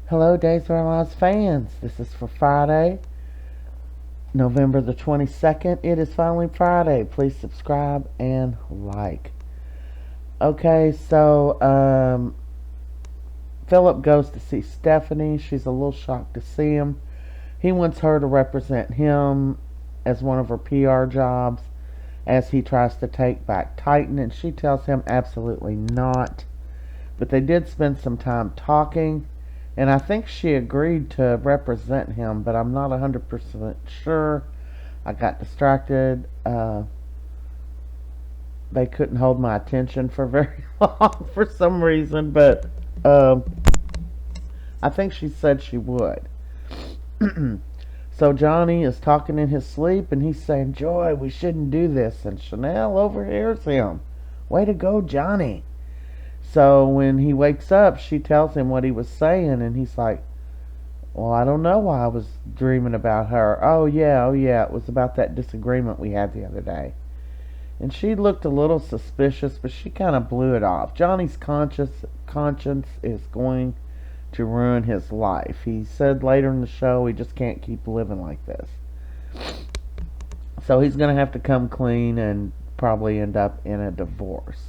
Hello, Days of Our Lives fans. This is for Friday, November the 22nd. It is finally Friday. Please subscribe and like. Okay, so Philip goes to see Stephanie. She's a little shocked to see him. He wants her to represent him as one of her PR jobs as he tries to take back Titan, and she tells him absolutely not. But they did spend some time talking. And I think she agreed to represent him, but I'm not 100% sure. I got distracted. They couldn't hold my attention for very long for some reason, but I think she said she would. So Johnny is talking in his sleep, and he's saying, "Joy, we shouldn't do this." And Chanel overhears him. Way to go, Johnny. So when he wakes up, she tells him what he was saying, and he's like, "Well, I don't know why I was dreaming about her. Oh yeah, it was about that disagreement we had the other day." And she looked a little suspicious, but she kind of blew it off. Johnny's conscience is going to ruin his life. He said later in the show he just can't keep living like this. So he's going to have to come clean and probably end up in a divorce.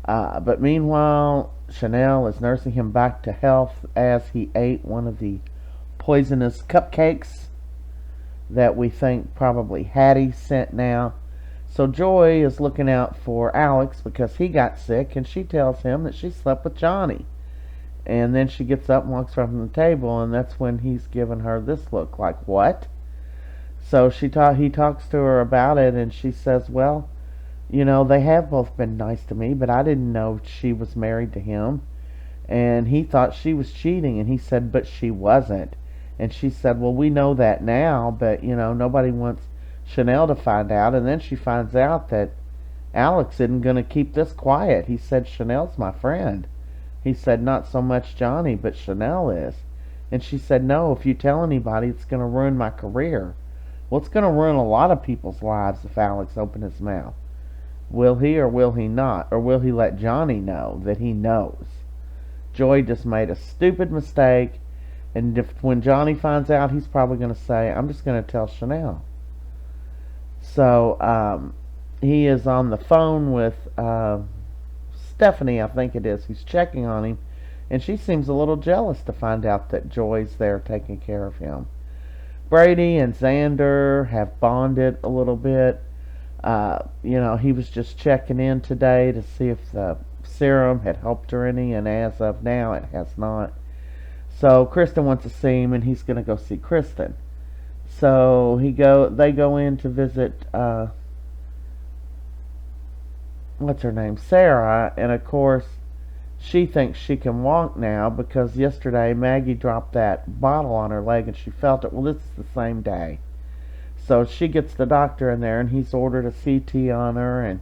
But meanwhile, Chanel is nursing him back to health as he ate one of the poisonous cupcakes that we think probably Hattie sent now. So Joy is looking out for Alex because he got sick, and she tells him that she slept with Johnny. And then she gets up and walks from the table, and that's when he's giving her this look like, "What?" So he talks to her about it, and she says, "Well, they have both been nice to me, but I didn't know she was married to him." And he thought she was cheating, and he said, "But she wasn't." And she said, "Well, we know that now, but, nobody wants Chanel to find out." And then she finds out that Alex isn't going to keep this quiet. He said, "Chanel's my friend." He said, "Not so much Johnny, but Chanel is." And she said, "No, if you tell anybody, it's going to ruin my career." Well, it's going to ruin a lot of people's lives if Alex opens his mouth. Will he or will he not? Or will he let Johnny know that he knows? Joy just made a stupid mistake, and when Johnny finds out, he's probably going to say, "I'm just going to tell Chanel." So he is on the phone with Stephanie, I think it is, who's checking on him, and she seems a little jealous to find out that Joy's there taking care of him. Brady and Xander have bonded a little bit. He was just checking in today to see if the serum had helped her any, and as of now, it has not. So Kristin wants to see him, and he's going to go see Kristin. So they go in to visit, what's her name, Sara, and of course, she thinks she can walk now because yesterday Maggie dropped that bottle on her leg and she felt it. Well, this is the same day. So she gets the doctor in there, and he's ordered a CT on her, and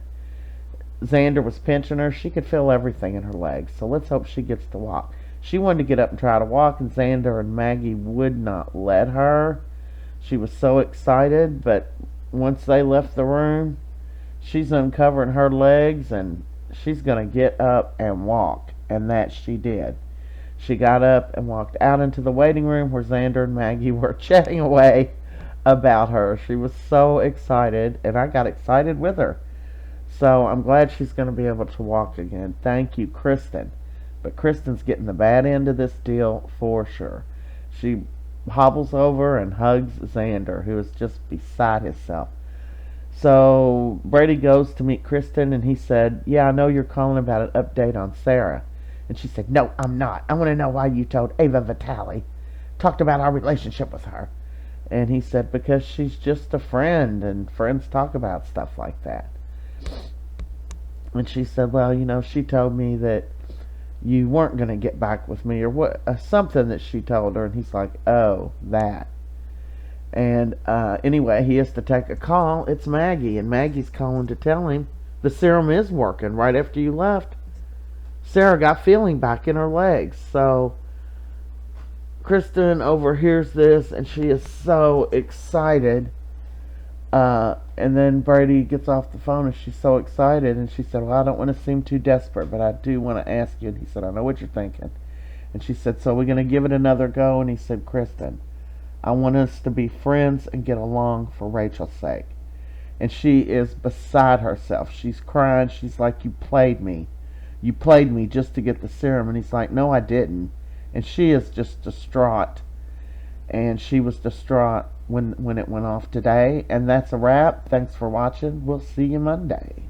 Xander was pinching her. She could feel everything in her legs. So let's hope she gets to walk. She wanted to get up and try to walk, and Xander and Maggie would not let her. She was so excited, but once they left the room, she's uncovering her legs, and she's going to get up and walk. And that she did. She got up and walked out into the waiting room where Xander and Maggie were chatting away about her. She was so excited, and I got excited with her. So I'm glad she's going to be able to walk again. Thank you, Kristin. But Kristin's getting the bad end of this deal for sure. She hobbles over and hugs Xander, who is just beside himself. So Brady goes to meet Kristin, and he said, "Yeah, I know you're calling about an update on Sara." And she said, "No, I'm not. I want to know why you told Ava Vitale. Talked about our relationship with her." And he said, "Because she's just a friend, and friends talk about stuff like that." And she said, "Well, she told me that you weren't going to get back with me," or what, something that she told her. And he's like, "Oh, that." And anyway, he has to take a call. It's Maggie, and Maggie's calling to tell him the serum is working. Right after you left, Sara got feeling back in her legs. So Kristin overhears this, and she is so excited. And then Brady gets off the phone, and she's so excited, and she said, "Well, I don't want to seem too desperate, but I do want to ask you." And he said, "I know what you're thinking." And she said, so we're going to give it another go? And he said, Kristin, I want us to be friends and get along for Rachel's sake. And she is beside herself. She's crying. She's like, you played me. You played me just to get the serum. And he's like, no, I didn't. And she is just distraught. And she was distraught when it went off today. And that's a wrap. Thanks for watching. We'll see you Monday.